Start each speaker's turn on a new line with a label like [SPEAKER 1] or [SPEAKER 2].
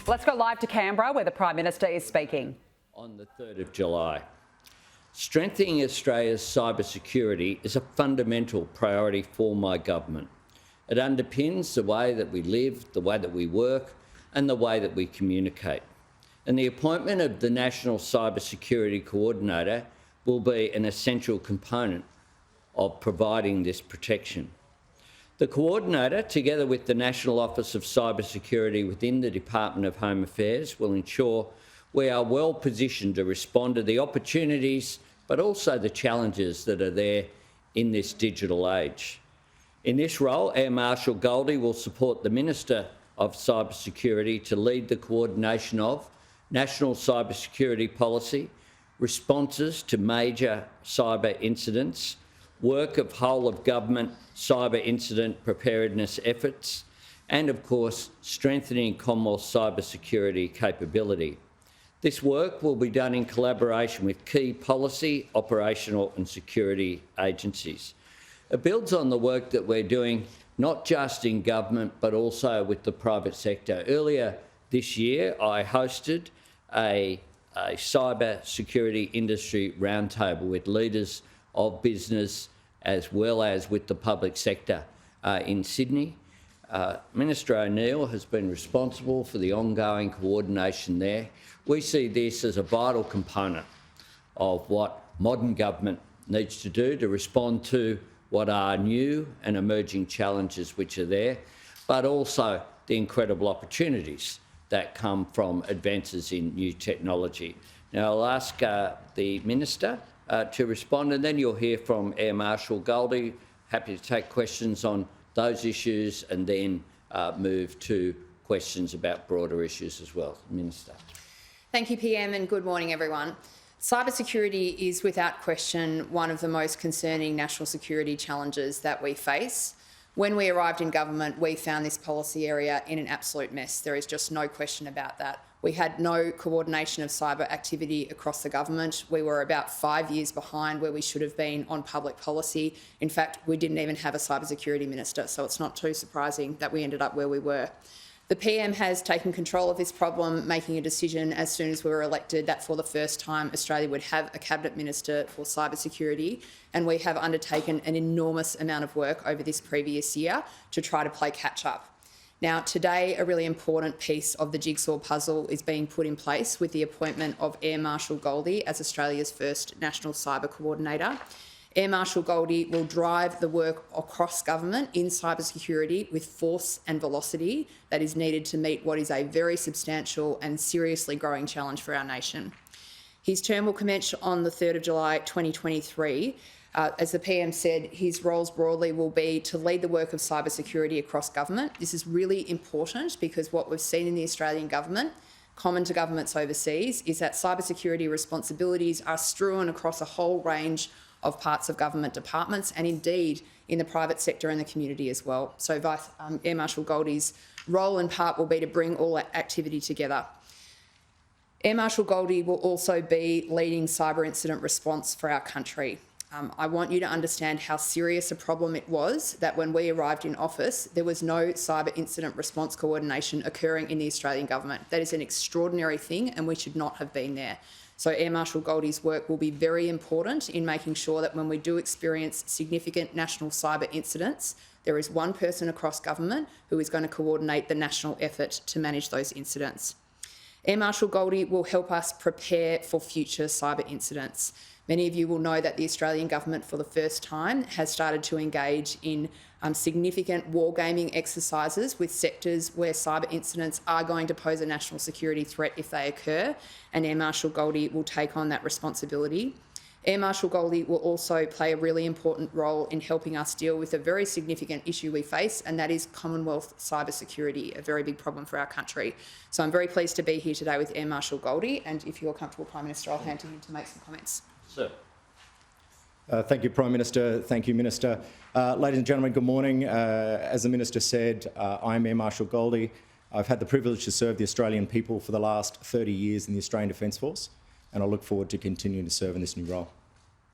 [SPEAKER 1] Let's go live to Canberra, where the Prime Minister is speaking.
[SPEAKER 2] On the 3rd of July. Strengthening Australia's cybersecurity is a fundamental priority for my government. It underpins the way that we live, the way that we work, and the way that we communicate. And the appointment of the National Cybersecurity Coordinator will be an essential component of providing this protection. The Coordinator, together with the National Office of Cybersecurity within the Department of Home Affairs, will ensure we are well positioned to respond to the opportunities but also the challenges that are there in this digital age. In this role, Air Marshal Goldie will support the Minister of Cybersecurity to lead the coordination of national cybersecurity policy, responses to major cyber incidents, work of whole-of-government cyber incident preparedness efforts, and, of course, strengthening Commonwealth cybersecurity capability. This work will be done in collaboration with key policy, operational and security agencies. It builds on the work that we're doing not just in government but also with the private sector. Earlier this year, I hosted a cyber security industry roundtable with leaders of business as well as with the public sector in Sydney. Minister O'Neill has been responsible for the ongoing coordination there. We see this as a vital component of what modern government needs to do to respond to what are new and emerging challenges which are there, but also the incredible opportunities that come from advances in new technology. Now, I'll ask the Minister to respond, and then you'll hear from Air Marshal Goldie. Happy to take questions on those issues and then move to questions about broader issues as well. Minister.
[SPEAKER 3] Thank you, PM, and good morning, everyone. Cybersecurity is without question one of the most concerning national security challenges that we face. When we arrived in government, we found this policy area in an absolute mess. There is just no question about that. We had no coordination of cyber activity across the government. We were about 5 years behind where we should have been on public policy. In fact, we didn't even have a cybersecurity minister, so it's not too surprising that we ended up where we were. The PM has taken control of this problem, making a decision as soon as we were elected that for the first time Australia would have a Cabinet Minister for cybersecurity, and we have undertaken an enormous amount of work over this previous year to try to play catch-up. Now, today, a really important piece of the jigsaw puzzle is being put in place with the appointment of Air Marshal Goldie as Australia's first National Cyber Coordinator. Air Marshal Goldie will drive the work across government in cybersecurity with force and velocity that is needed to meet what is a very substantial and seriously growing challenge for our nation. His term will commence on the 3rd of July 2023. As the PM said, his roles broadly will be to lead the work of cybersecurity across government. This is really important because what we've seen in the Australian government, common to governments overseas, is that cybersecurity responsibilities are strewn across a whole range of parts of government departments and indeed in the private sector and the community as well. So Air Marshal Goldie's role and part will be to bring all that activity together. Air Marshal Goldie will also be leading cyber incident response for our country. I want you to understand how serious a problem it was that when we arrived in office, there was no cyber incident response coordination occurring in the Australian government. That is an extraordinary thing and we should not have been there. So Air Marshal Goldie's work will be very important in making sure that when we do experience significant national cyber incidents, there is one person across government who is going to coordinate the national effort to manage those incidents. Air Marshal Goldie will help us prepare for future cyber incidents. Many of you will know that the Australian government for the first time has started to engage in significant wargaming exercises with sectors where cyber incidents are going to pose a national security threat if they occur, and Air Marshal Goldie will take on that responsibility. Air Marshal Goldie will also play a really important role in helping us deal with a very significant issue we face, and that is Commonwealth cybersecurity, a very big problem for our country. So I'm very pleased to be here today with Air Marshal Goldie, and if you're comfortable, Prime Minister, I'll hand to him to make some comments.
[SPEAKER 2] Sir.
[SPEAKER 4] Thank you, Prime Minister. Thank you, Minister. Ladies and gentlemen, good morning. As the Minister said, I'm Air Marshal Goldie. I've had the privilege to serve the Australian people for the last 30 years in the Australian Defence Force, and I look forward to continuing to serve in this new role.